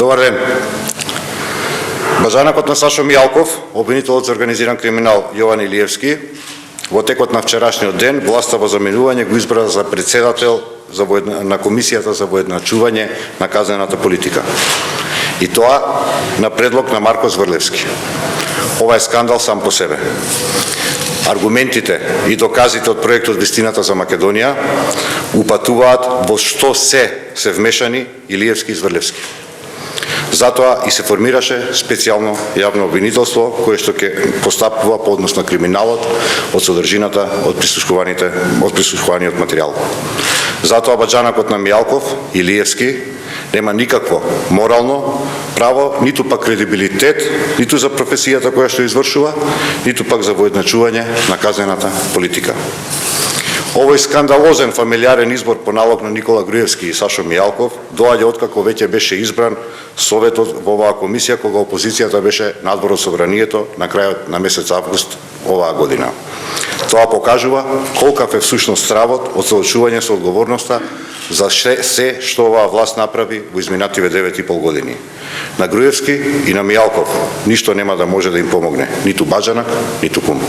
Добар ден. Бажанакот на Сашо Мијалков, обвинителот за организиран криминал Јован Илиевски, во текот на вчерашниот ден власта во заменување го избра за председател на Комисијата за воедначување на казнената политика. И тоа на предлог на Марко Зврлевски. Ова е скандал сам по себе. Аргументите и доказите од проектот Вистината за Македонија упатуваат во што се вмешани Илиевски и Зврлевски. Затоа и се формираше специјално јавно обвинителство кое што ќе постапува по однос на криминалот од содржината од прислушуваниот материјал. Затоа баџанакот на Мијалков, Илиевски, нема никакво морално право, ниту пак кредибилитет, ниту за професијата која што извршува, ниту пак за воедначување на казнената политика. Овој скандалозен фамилиарен избор по налог на Никола Груевски и Сашо Мијалков доаѓа откако веќе беше избран советот во оваа комисија кога опозицијата беше надвор од собранието на крајот на месец август оваа година. Тоа покажува колкав е всушност стравот од соочување со одговорноста за се што оваа власт направи во изминативе 9,5 години. На Груевски и на Мијалков ништо нема да може да им помогне, ниту баџанак, ниту кум.